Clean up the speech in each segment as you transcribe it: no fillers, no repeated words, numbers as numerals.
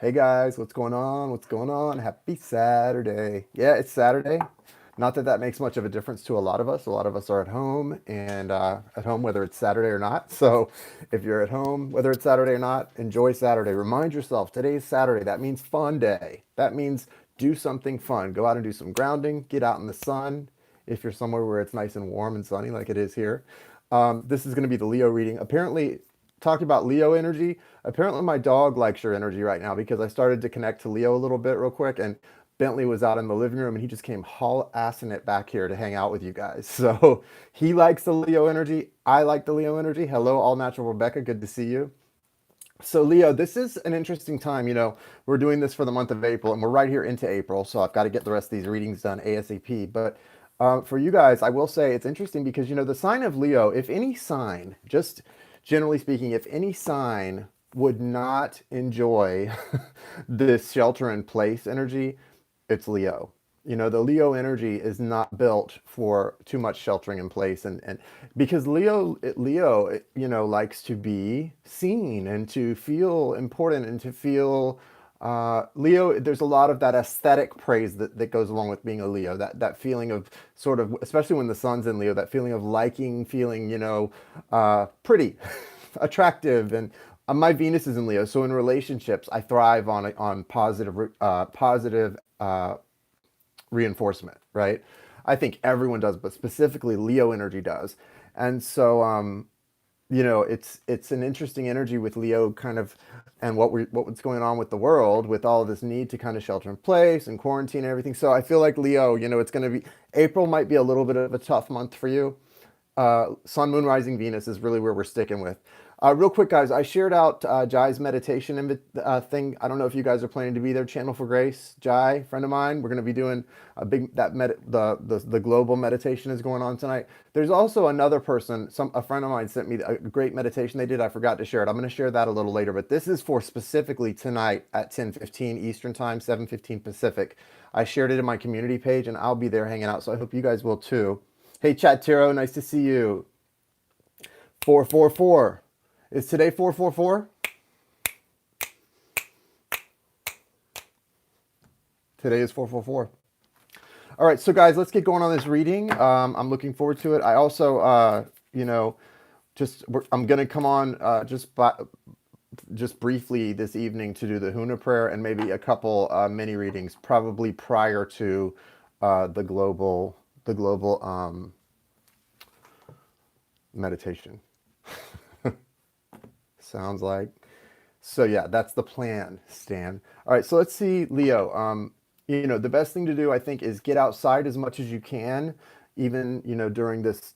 Hey guys, what's going on? What's going on? Happy Saturday. Yeah, it's Saturday. Not that that makes much of a difference to a lot of us. A lot of us are at home and at home whether it's Saturday or not. So if you're at home, whether it's Saturday or not, enjoy Saturday. Remind yourself today's Saturday. That means fun day. That means do something fun. Go out and do some grounding. Get out in the sun if you're somewhere where it's nice and warm and sunny like it is here. This is going to be the Leo reading. Apparently, talked about Leo energy. Apparently, my dog likes your energy right now because I started to connect to Leo a little bit real quick, and Bentley was out in the living room and he just came haul assing it back here to hang out with you guys. So he likes the Leo energy. I like the Leo energy. Hello, all natural Rebecca. Good to see you. So Leo, this is an interesting time. We're doing this for the month of April, and we're right here into April. So I've got to get the rest of these readings done ASAP. But for you guys, I will say it's interesting because the sign of Leo, if any sign, just generally speaking, if any sign would not enjoy this shelter in place energy, it's Leo. The Leo energy is not built for too much sheltering in place, and because Leo, likes to be seen and to feel important and to feel Leo. There's a lot of that aesthetic praise that goes along with being a Leo. That feeling of sort of, especially when the sun's in Leo, that feeling of liking, feeling pretty, attractive, and my Venus is in Leo, so in relationships, I thrive on positive reinforcement, right? I think everyone does, but specifically Leo energy does. And so it's an interesting energy with Leo kind of, and what's going on with the world with all of this need to kind of shelter in place and quarantine and everything. So I feel like Leo, it's going to be April might be a little bit of a tough month for you. Sun, Moon, Rising, Venus is really where we're sticking with. Real quick, guys, I shared out Jai's meditation thing. I don't know if you guys are planning to be there. Channel for Grace, Jai, friend of mine. We're going to be doing a big the global meditation is going on tonight. There's also another person. A friend of mine sent me a great meditation they did. I forgot to share it. I'm going to share that a little later. But this is for specifically tonight at 10:15 Eastern Time, 7:15 Pacific. I shared it in my community page, and I'll be there hanging out. So I hope you guys will too. Hey, Chat Tiro, nice to see you. 444. Is today 444? Today is 444. All right, so guys, let's get going on this reading. I'm looking forward to it. I also, I'm going to come on just briefly this evening to do the Huna prayer and maybe a couple mini readings, probably prior to the global meditation. Sounds like. So yeah, that's the plan, Stan. All right, so let's see, Leo. The best thing to do, I think, is get outside as much as you can, even during this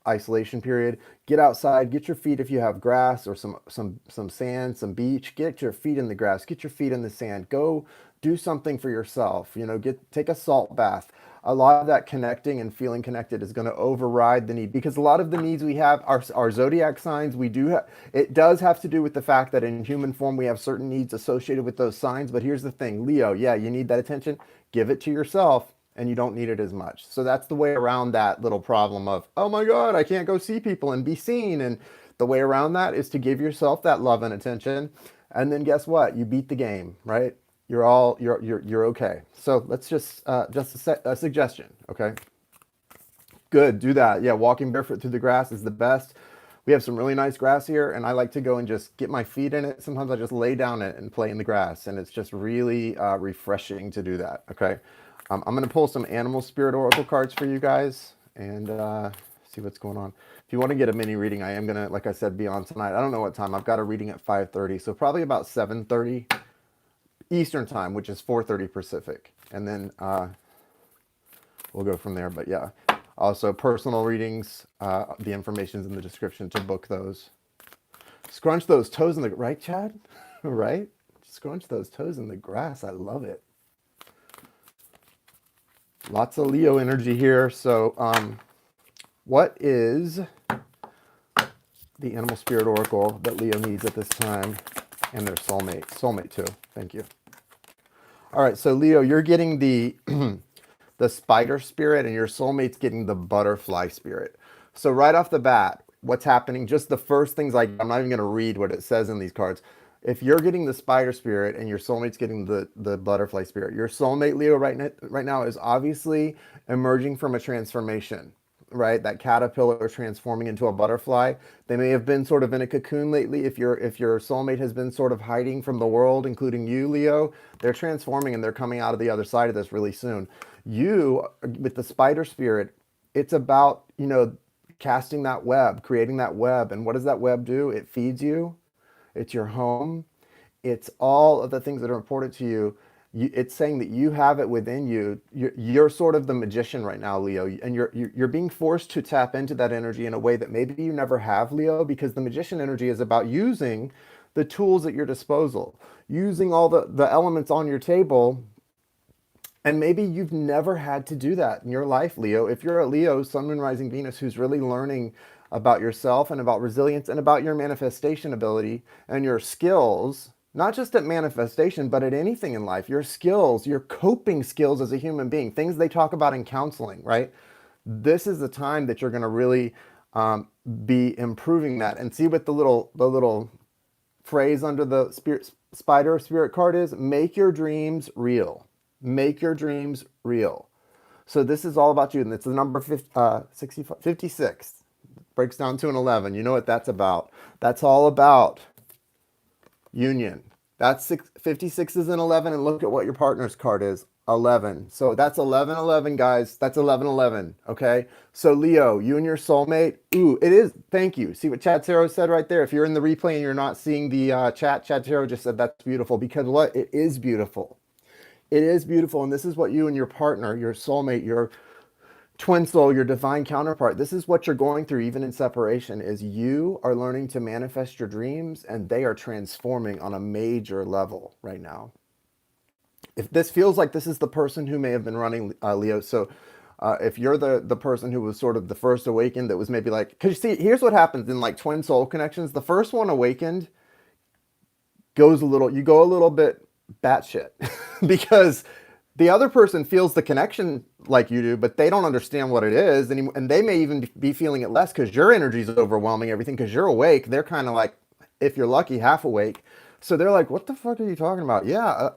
isolation period. Get outside, get your feet if you have grass or some sand, some beach. Get your feet in the grass, get your feet in the sand. Go do something for yourself. Take a salt bath. A lot of that connecting and feeling connected is going to override the need, because a lot of the needs we have are zodiac signs. It does have to do with the fact that in human form we have certain needs associated with those signs. But here's the thing, Leo, yeah, you need that attention. Give it to yourself and you don't need it as much. So that's the way around that little problem of, oh my God, I can't go see people and be seen. And the way around that is to give yourself that love and attention. And then guess what? You beat the game, right? You're okay. So let's just a suggestion, okay? Good, do that. Yeah, walking barefoot through the grass is the best. We have some really nice grass here, and I like to go and just get my feet in it. Sometimes I just lay down it and play in the grass, and it's just really refreshing to do that, okay? I'm going to pull some animal spirit oracle cards for you guys and see what's going on. If you want to get a mini reading, I am going to, like I said, be on tonight. I don't know what time. I've got a reading at 5:30, so probably about 7:30 Eastern Time, which is 4:30 Pacific. And then we'll go from there. But yeah, also personal readings. The information's in the description to book those. Scrunch those toes in the, right, Chad? Right? Scrunch those toes in the grass. I love it. Lots of Leo energy here. So what is the animal spirit oracle that Leo needs at this time? And their soulmate. Soulmate too. Thank you. All right, so Leo, you're getting the the spider spirit, and your soulmate's getting the butterfly spirit. So right off the bat, what's happening? Just the first things, I'm not even going to read what it says in these cards. if you're getting the spider spirit and your soulmate's getting the butterfly spirit, your soulmate, Leo, right now is obviously emerging from a transformation, right? That caterpillar transforming into a butterfly. They may have been sort of in a cocoon lately. If your soulmate has been sort of hiding from the world, including you, Leo, they're transforming and they're coming out of the other side of this really soon. You, with the spider spirit, it's about, casting that web, creating that web. And what does that web do? It feeds you. It's your home. It's all of the things that are important to you. It's saying that you have it within you. You're sort of the magician right now, Leo, and you're being forced to tap into that energy in a way that maybe you never have, Leo, because the magician energy is about using the tools at your disposal, using all the elements on your table. And maybe you've never had to do that in your life, Leo. If you're a Leo, Sun, Moon, Rising, Venus, who's really learning about yourself and about resilience and about your manifestation ability and your skills, not just at manifestation, but at anything in life, your skills, your coping skills as a human being, things they talk about in counseling, right? This is the time that you're going to really be improving that. And see what the little phrase under the spider spirit card is: make your dreams real. Make your dreams real. So this is all about you, and it's the number 56. Breaks down to an 11. You know what that's about. That's all about union. That's 56 is an 11, and look at what your partner's card is, 11. So that's 11, 11, guys. That's 11, 11, okay? So Leo, you and your soulmate, ooh, it is, thank you. See what Chad Tarot said right there? If you're in the replay and you're not seeing the chat, Chad Tarot just said that's beautiful, because what? It is beautiful. It is beautiful, and this is what you and your partner, your soulmate, your twin soul, your divine counterpart, this is what you're going through even in separation, is you are learning to manifest your dreams, and they are transforming on a major level right now. If this feels like this is the person who may have been running, Leo, so if you're the person who was sort of the first awakened, that was maybe like, because you see, here's what happens in like twin soul connections. The first one awakened you go a little bit batshit because the other person feels the connection like you do, but they don't understand what it is anymore. And they may even be feeling it less because your energy is overwhelming everything, because you're awake. They're kind of like, if you're lucky, half awake. So they're like, what the fuck are you talking about? Yeah,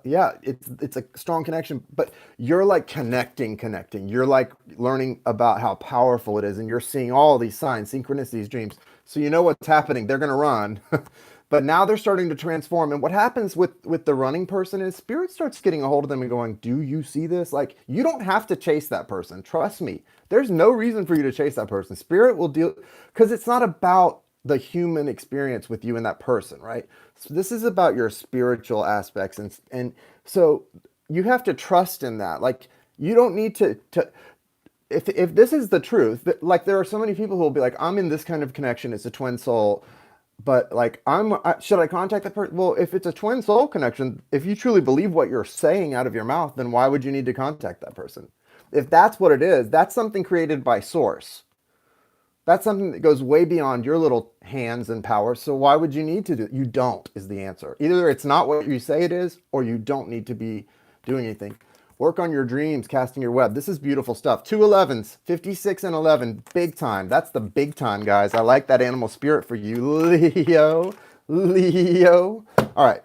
it's a strong connection, but you're like connecting. You're like learning about how powerful it is, and you're seeing all these signs, synchronicities, dreams. So you know what's happening. They're going to run. But now they're starting to transform. And what happens with the running person is spirit starts getting a hold of them and going, do you see this? Like, you don't have to chase that person. Trust me. There's no reason for you to chase that person. Spirit will deal, because it's not about the human experience with you and that person, right? So this is about your spiritual aspects. And so you have to trust in that. Like, you don't need to if this is the truth, like there are so many people who will be like, I'm in this kind of connection. It's a twin soul. But like, should I contact that person? Well, if it's a twin soul connection, if you truly believe what you're saying out of your mouth, then why would you need to contact that person? If that's what it is, that's something created by source. That's something that goes way beyond your little hands and power. So why would you need to do it? You don't, is the answer. Either it's not what you say it is, or you don't need to be doing anything. Work on your dreams, casting your web. This is beautiful stuff. 2 11s, 56 and 11, big time. That's the big time, guys. I like that animal spirit for you, Leo. All right,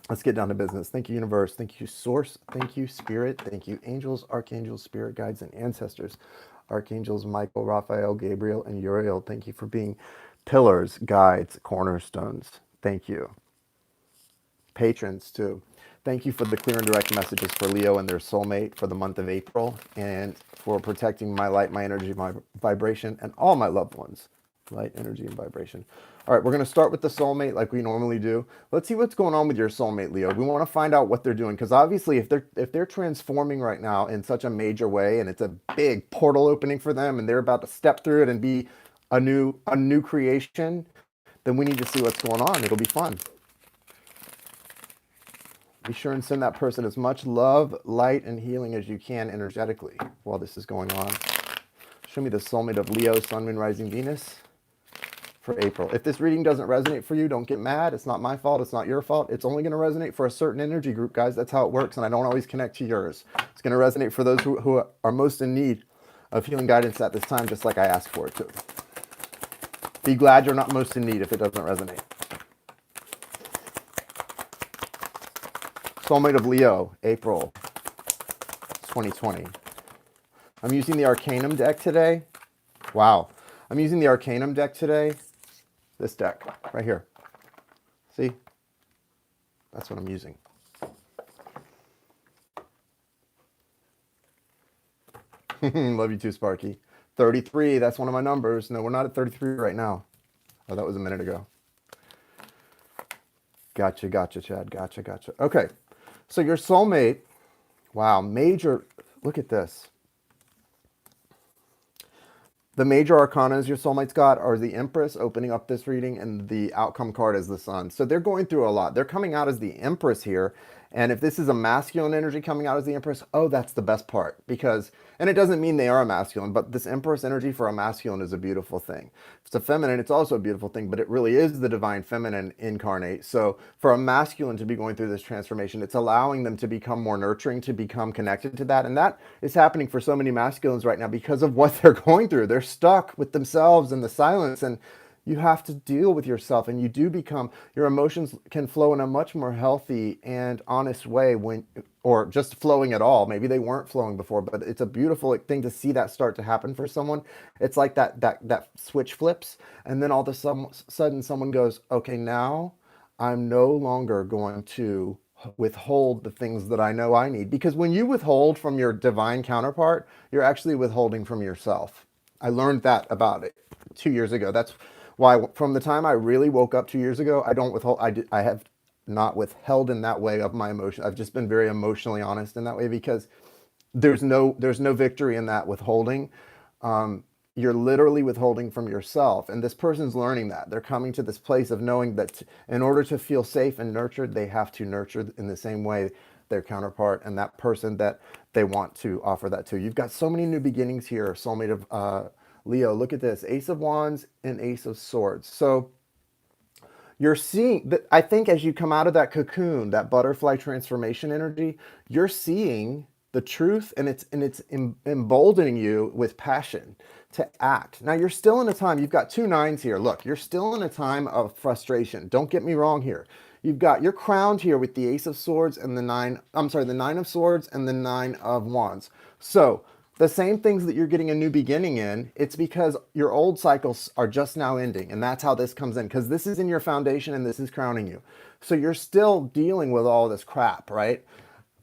let's get down to business. Thank you, universe. Thank you, source. Thank you, spirit. Thank you, angels, archangels, spirit guides, and ancestors. Archangels Michael, Raphael, Gabriel, and Uriel. Thank you for being pillars, guides, cornerstones. Thank you. Patrons, too. Thank you for the clear and direct messages for Leo and their soulmate for the month of April, and for protecting my light, my energy, my vibration, and all my loved ones. Light, energy, and vibration. All right, we're going to start with the soulmate like we normally do. Let's see what's going on with your soulmate, Leo. We want to find out what they're doing, because obviously if they're transforming right now in such a major way, and it's a big portal opening for them, and they're about to step through it and be a new creation, then we need to see what's going on. It'll be fun. Be sure and send that person as much love, light, and healing as you can energetically while this is going on. Show me the soulmate of Leo, Sun, Moon, Rising, Venus for April. If this reading doesn't resonate for you, don't get mad. It's not my fault. It's not your fault. It's only going to resonate for a certain energy group, guys. That's how it works, and I don't always connect to yours. It's going to resonate for those who are most in need of healing guidance at this time, just like I asked for it to. Be glad you're not most in need if it doesn't resonate. Soulmate of Leo, April 2020. I'm using the Arcanum deck today. Wow. I'm using the Arcanum deck today. This deck right here. See? That's what I'm using. Love you too, Sparky. 33, that's one of my numbers. No, we're not at 33 right now. Oh, that was a minute ago. Gotcha, Chad. Gotcha. Okay, so your soulmate, wow, major, look at this. The major arcanas your soulmates got are the Empress opening up this reading, and the outcome card is the Sun. So they're going through a lot. They're coming out as the Empress here. And if this is a masculine energy coming out as the Empress, oh, that's the best part. Because, and it doesn't mean they are a masculine, but this Empress energy for a masculine is a beautiful thing. If it's a feminine, it's also a beautiful thing, but it really is the divine feminine incarnate. So for a masculine to be going through this transformation, it's allowing them to become more nurturing, to become connected to that. And that is happening for so many masculines right now because of what they're going through. They're stuck with themselves and the silence, and you have to deal with yourself, and you do become, your emotions can flow in a much more healthy and honest way when, or just flowing at all. Maybe they weren't flowing before, but it's a beautiful thing to see that start to happen for someone. It's like that switch flips, and then all of a sudden someone goes, okay, now I'm no longer going to withhold the things that I know I need. Because when you withhold from your divine counterpart, you're actually withholding from yourself. I learned that about it 2 years ago. That's why from the time I really woke up 2 years ago, I don't withhold. I have not withheld in that way of my emotion. I've just been very emotionally honest in that way, because there's no victory in that withholding. You're literally withholding from yourself, and this person's learning that. They're coming to this place of knowing that in order to feel safe and nurtured, they have to nurture in the same way their counterpart and that person that they want to offer that to. You've got so many new beginnings here, soulmate of Leo. Look at this, Ace of Wands and Ace of Swords. So you're seeing that, I think, as you come out of that cocoon, that butterfly transformation energy, you're seeing the truth, and it's emboldening you with passion to act. Now you're still in a time, you've got 2 9s here. Look, you're still in a time of frustration. Don't get me wrong here. You're crowned here with the Ace of Swords and the 9 of Swords and the 9 of Wands. So the same things that you're getting a new beginning in, it's because your old cycles are just now ending. And that's how this comes in, because this is in your foundation and this is crowning you. So you're still dealing with all this crap, right?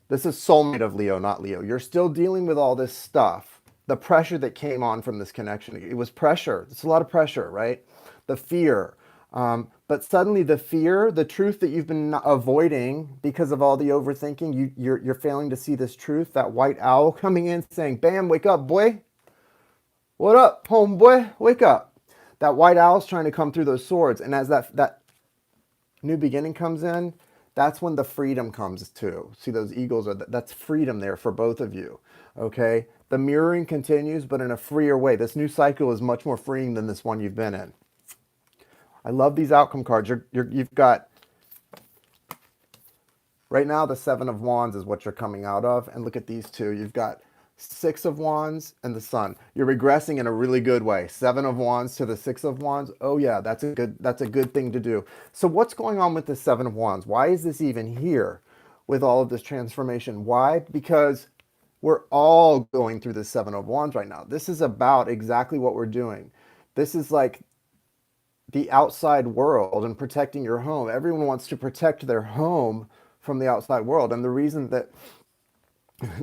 This is soulmate of Leo, not Leo. You're still dealing with all this stuff. The pressure that came on from this connection. It was pressure. It's a lot of pressure, right? The fear. But suddenly the fear, the truth that you've been avoiding because of all the overthinking, you're failing to see this truth, that white owl coming in saying, bam, wake up, boy. What up, homeboy? Wake up. That white owl's trying to come through those swords. And as that new beginning comes in, that's when the freedom comes too. See, those eagles, that's freedom there for both of you, okay? The mirroring continues, but in a freer way. This new cycle is much more freeing than this one you've been in. I love these outcome cards. You've got, right now, the 7 of Wands is what you're coming out of. And look at these two. You've got 6 of Wands and the Sun. You're regressing in a really good way. 7 of Wands to the 6 of Wands. Oh yeah, that's a good thing to do. So what's going on with the 7 of Wands? Why is this even here with all of this transformation? Why? Because we're all going through the 7 of Wands right now. This is about exactly what we're doing. This is like the outside world and protecting your home. Everyone wants to protect their home from the outside world. And the reason that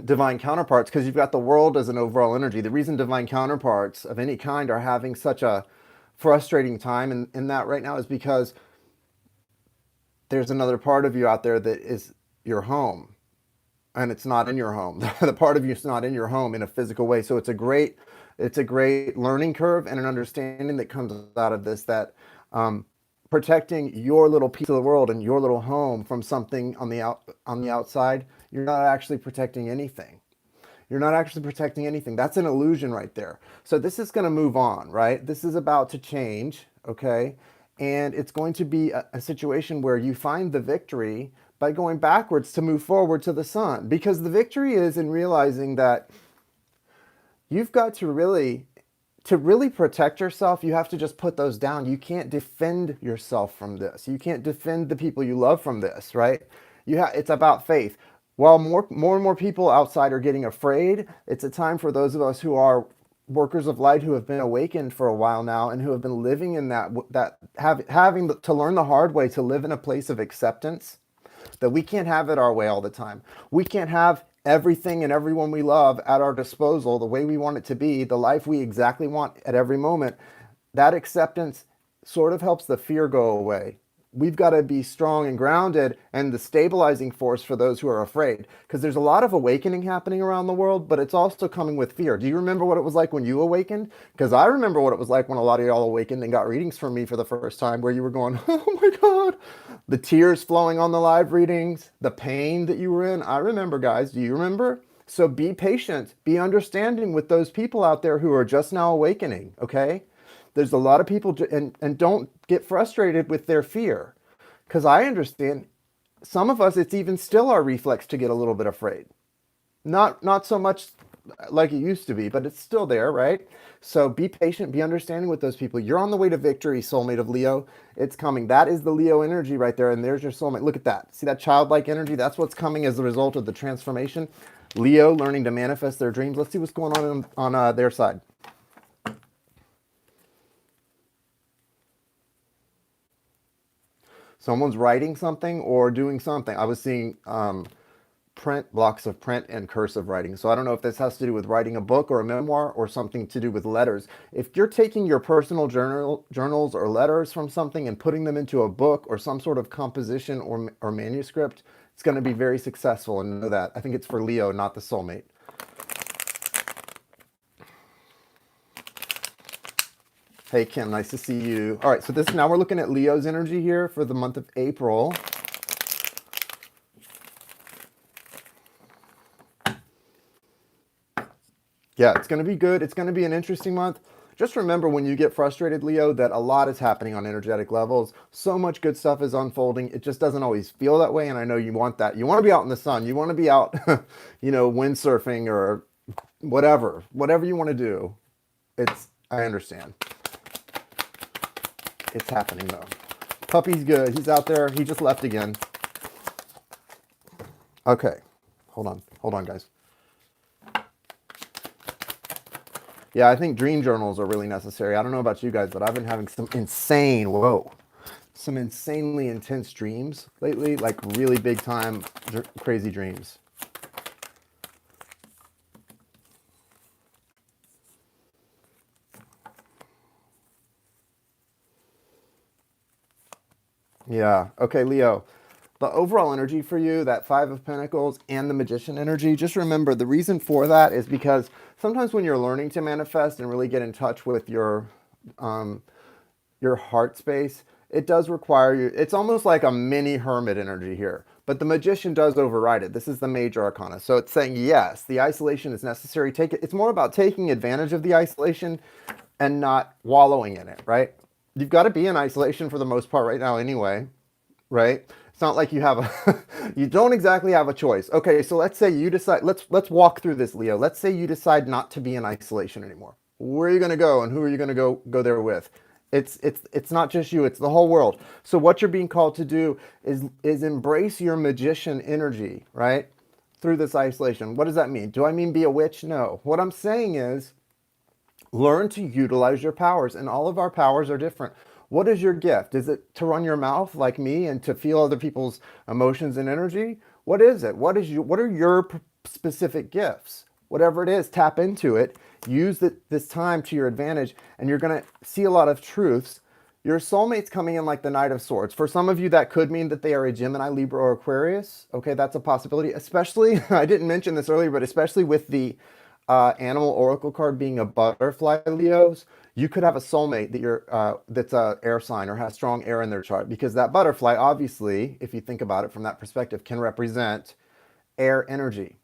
divine counterparts, because you've got the world as an overall energy, the reason divine counterparts of any kind are having such a frustrating time in that right now is because there's another part of you out there that is your home, and it's not in your home. The part of you is not in your home in a physical way. So it's a great learning curve and an understanding that comes out of this, that protecting your little piece of the world and your little home from something on the outside, you're not actually protecting anything. You're not actually protecting anything. That's an illusion right there. So this is going to move on, right? This is about to change, okay? And it's going to be a situation where you find the victory by going backwards to move forward to the sun. Because the victory is in realizing that you've got to really protect yourself, you have to just put those down. You can't defend yourself from this. You can't defend the people you love from this, right? It's about faith. While more and more people outside are getting afraid, it's a time for those of us who are workers of light, who have been awakened for a while now and who have been living in having to learn the hard way to live in a place of acceptance, that we can't have it our way all the time. We can't have everything and everyone we love at our disposal the way we want it to be, the life we exactly want at every moment. That acceptance sort of helps the fear go away. We've got to be strong and grounded and the stabilizing force for those who are afraid, because there's a lot of awakening happening around the world, but it's also coming with fear. Do you remember what it was like when you awakened? Because I remember what it was like when a lot of y'all awakened and got readings from me for the first time, where you were going, oh my God, the tears flowing on the live readings, the pain that you were in. I remember, guys. Do you remember? So be patient, be understanding with those people out there who are just now awakening, okay? There's a lot of people, and don't get frustrated with their fear, because I understand some of us, it's even still our reflex to get a little bit afraid. Not so much like it used to be, but it's still there, right? So be patient, be understanding with those people. You're on the way to victory, soulmate of Leo. It's coming. That is the Leo energy right there, and there's your soulmate. Look at that. See that childlike energy? That's what's coming as a result of the transformation. Leo learning to manifest their dreams. Let's see what's going on their side. Someone's writing something or doing something. I was seeing blocks of print and cursive writing. So I don't know if this has to do with writing a book or a memoir or something to do with letters. If you're taking your personal journals or letters from something and putting them into a book or some sort of composition or manuscript, it's going to be very successful, and know that. I think it's for Leo, not the soulmate. Hey, Kim, nice to see you. All right, so now we're looking at Leo's energy here for the month of April. Yeah, it's going to be good. It's going to be an interesting month. Just remember, when you get frustrated, Leo, that a lot is happening on energetic levels. So much good stuff is unfolding. It just doesn't always feel that way, and I know you want that. You want to be out in the sun. You want to be out, windsurfing or whatever you want to do. I understand. It's happening though. Puppy's good. He's out there. He just left again. Okay. Hold on, guys. Yeah, I think dream journals are really necessary. I don't know about you guys, but I've been having some insanely intense dreams lately, like really big time, crazy dreams. Yeah. Okay, Leo. The overall energy for you, that Five of Pentacles and the Magician energy, just remember the reason for that is because sometimes when you're learning to manifest and really get in touch with your heart space, it does require you. It's almost like a mini hermit energy here, but the Magician does override it. This is the major arcana. So it's saying, yes, the isolation is necessary. It's more about taking advantage of the isolation and not wallowing in it, right? You've got to be in isolation for the most part right now anyway, right? It's not like you have you don't exactly have a choice. Okay, so let's say you decide, let's walk through this, Leo. Let's say you decide not to be in isolation anymore. Where are you going to go, and who are you going to go there with? It's not just you, it's the whole world. So what you're being called to do is embrace your Magician energy, right? Through this isolation. What does that mean? Do I mean be a witch? No. What I'm saying is learn to utilize your powers, and all of our powers are different. What is your gift? Is it to run your mouth like me and to feel other people's emotions and energy? What is it? What are your specific gifts? Whatever it is, tap into it. Use this time to your advantage, and you're going to see a lot of truths. Your soulmate's coming in like the Knight of Swords. For some of you, that could mean that they are a Gemini, Libra, or Aquarius. Okay, that's a possibility. Especially, I didn't mention this earlier, but especially with the animal oracle card being a butterfly, Leos, you could have a soulmate that's a air sign or has strong air in their chart, because that butterfly, obviously, if you think about it from that perspective, can represent air energy.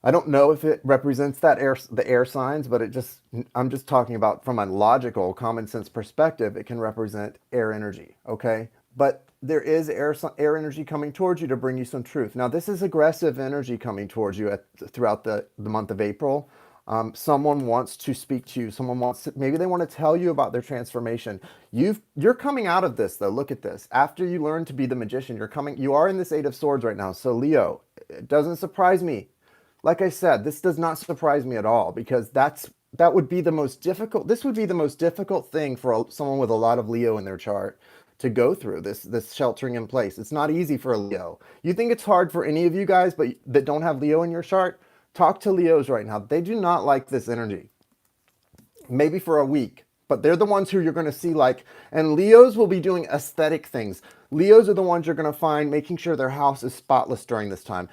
I don't know if it represents the air signs, but I'm just talking about from a logical, common sense perspective, it can represent air energy, okay? But there is air energy coming towards you to bring you some truth. Now, this is aggressive energy coming towards you throughout the month of April. Someone wants to speak to you. Someone wants to, maybe they want to tell you about their transformation. You're coming out of this though. Look at this. After you learn to be the magician, you are in this Eight of Swords right now. So Leo, it doesn't surprise me. Like I said, this does not surprise me at all because that would be the most difficult. This would be the most difficult thing for someone with a lot of Leo in their chart to go through this sheltering in place. It's not easy for a Leo. You think it's hard for any of you guys, but that don't have Leo in your chart? Talk to Leos right now. They do not like this energy. Maybe for a week, but they're the ones who you're going to see like, and Leos will be doing aesthetic things. Leos are the ones you're going to find making sure their house is spotless during this time,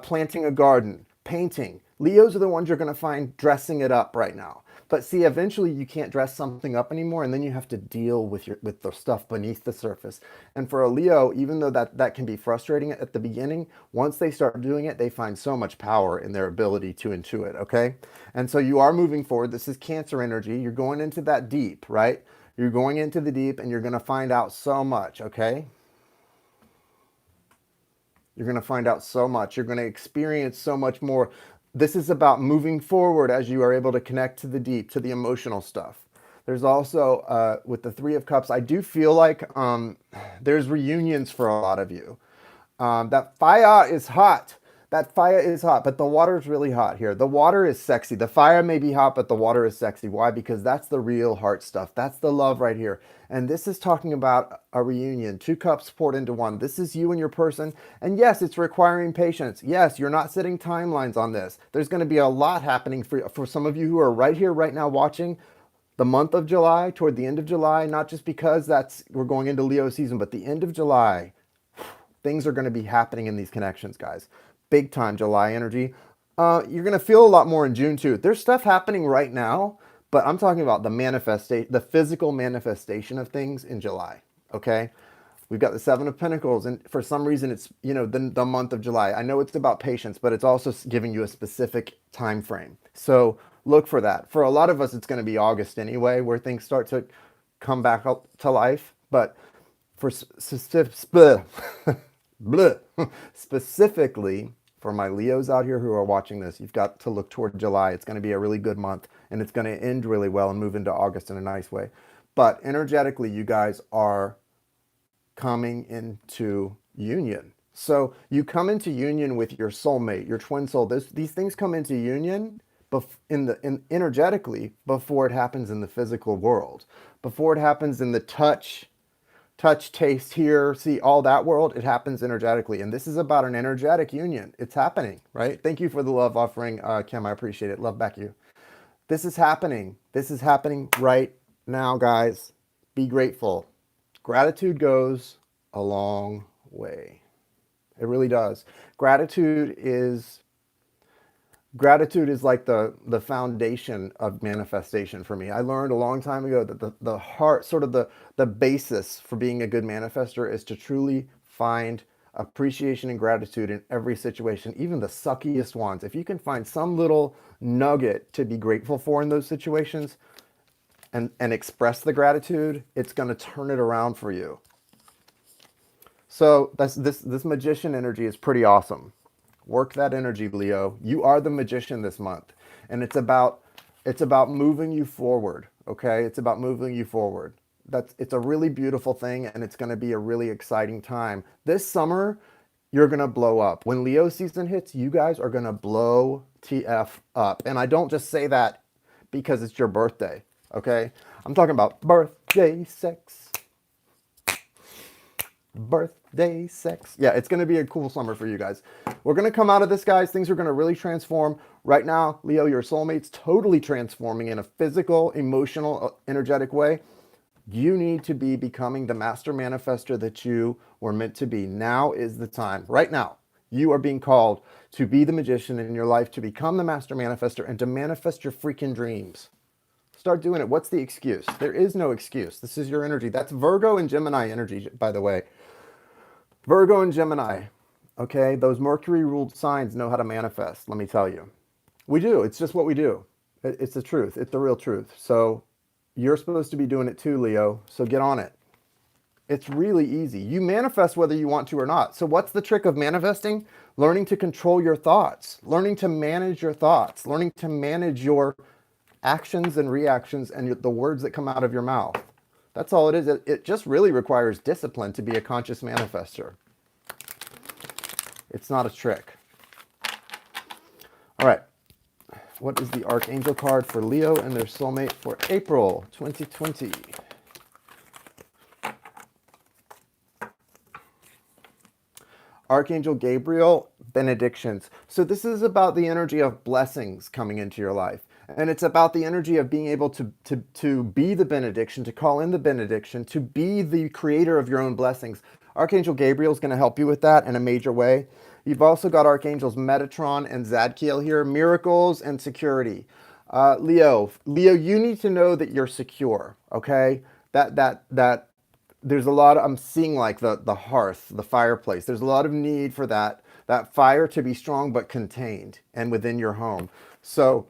planting a garden, painting. Leos are the ones you're going to find dressing it up right now. But see, eventually you can't dress something up anymore, and then you have to deal with the stuff beneath the surface. And for a Leo, even though that can be frustrating at the beginning, once they start doing it, they find so much power in their ability to intuit, okay? And so you are moving forward. This is Cancer energy. You're going into that deep, right? You're going into the deep, and you're going to find out so much, okay? You're going to find out so much. You're going to experience so much more. This is about moving forward as you are able to connect to the deep, to the emotional stuff. There's also, with the Three of Cups, I do feel like there's reunions for a lot of you. That fire is hot. That fire is hot, but the water is really hot here. The water is sexy. The fire may be hot, but the water is sexy. Why? Because that's the real heart stuff. That's the love right here. And this is talking about a reunion. Two cups poured into one. This is you and your person. And yes, it's requiring patience. Yes, you're not setting timelines on this. There's going to be a lot happening for some of you who are right here, right now watching the month of July, toward the end of July, not just because we're going into Leo season, but the end of July. Things are going to be happening in these connections, guys. Big time July energy. You're going to feel a lot more in June too. There's stuff happening right now, but I'm talking about the physical manifestation of things in July. Okay. We've got the Seven of Pentacles, and for some reason it's, the month of July. I know it's about patience, but it's also giving you a specific time frame. So look for that. For a lot of us, it's going to be August anyway, where things start to come back up to life. But for specifically for my Leos out here who are watching this, you've got to look toward July. It's going to be a really good month, and it's going to end really well and move into August in a nice way. But energetically, you guys are coming into union. So you come into union with your soulmate, your twin soul. These things come into union energetically before it happens in the physical world, before it happens in the touch, taste, hear, see, all that world. It happens energetically. And this is about an energetic union. It's happening, right? Thank you for the love offering, Kim. I appreciate it. Love back you. This is happening. This is happening right now, guys. Be grateful. Gratitude goes a long way. It really does. Gratitude is like the foundation of manifestation for me. I learned a long time ago that the heart, sort of the basis for being a good manifester is to truly find appreciation and gratitude in every situation, even the suckiest ones. If you can find some little nugget to be grateful for in those situations and express the gratitude, it's going to turn it around for you. So this magician energy is pretty awesome. Work that energy, Leo. You are the magician this month. And it's about moving you forward, okay? It's about moving you forward. It's a really beautiful thing, and it's going to be a really exciting time. This summer, you're going to blow up. When Leo season hits, you guys are going to blow TF up. And I don't just say that because it's your birthday, okay? I'm talking about birthday sex. Birthday sex. Yeah, it's going to be a cool summer for you guys. We're going to come out of this, guys. Things are going to really transform. Right now, Leo, your soulmate's totally transforming in a physical, emotional, energetic way. You need to be becoming the master manifester that you were meant to be. Now is the time. Right now, you are being called to be the magician in your life, to become the master manifester, and to manifest your freaking dreams. Start doing it. What's the excuse? There is no excuse. This is your energy. That's Virgo and Gemini energy, by the way. Virgo and Gemini, okay? Those Mercury-ruled signs know how to manifest, let me tell you. We do. It's just what we do. It's the truth. It's the real truth. So you're supposed to be doing it too, Leo. So get on it. It's really easy. You manifest whether you want to or not. So what's the trick of manifesting? Learning to control your thoughts, learning to manage your thoughts, learning to manage your actions and reactions and the words that come out of your mouth. That's all it is. It just really requires discipline to be a conscious manifester. It's not a trick. All right. What is the Archangel card for Leo and their soulmate for April 2020? Archangel Gabriel, benedictions. So this is about the energy of blessings coming into your life. And it's about the energy of being able to be the benediction, to call in the benediction, to be the creator of your own blessings. Archangel Gabriel is going to help you with that in a major way. You've also got Archangels Metatron and Zadkiel here, miracles and security. Leo, you need to know that you're secure, okay? That there's a lot of, I'm seeing like the hearth, the fireplace. There's a lot of need for that fire to be strong but contained and within your home. So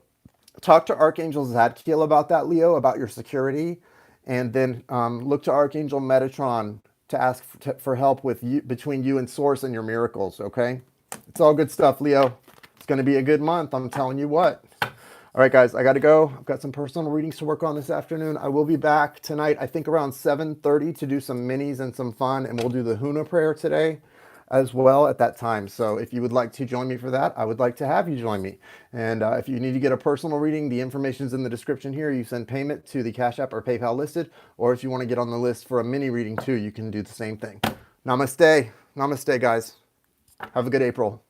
talk to Archangel Zadkiel about that, Leo, about your security, and then look to Archangel Metatron to ask for help with you, between you and Source and your miracles, okay? It's all good stuff, Leo. It's going to be a good month, I'm telling you what. All right, guys, I got to go. I've got some personal readings to work on this afternoon. I will be back tonight, I think around 7:30 to do some minis and some fun, and we'll do the Huna prayer today as well at that time. So if you would like to join me for that, I would like to have you join me. And if you need to get a personal reading, the information is in the description here. You send payment to the Cash App or PayPal listed, or if you want to get on the list for a mini reading too, you can do the same thing. Namaste. Namaste, guys. Have a good April.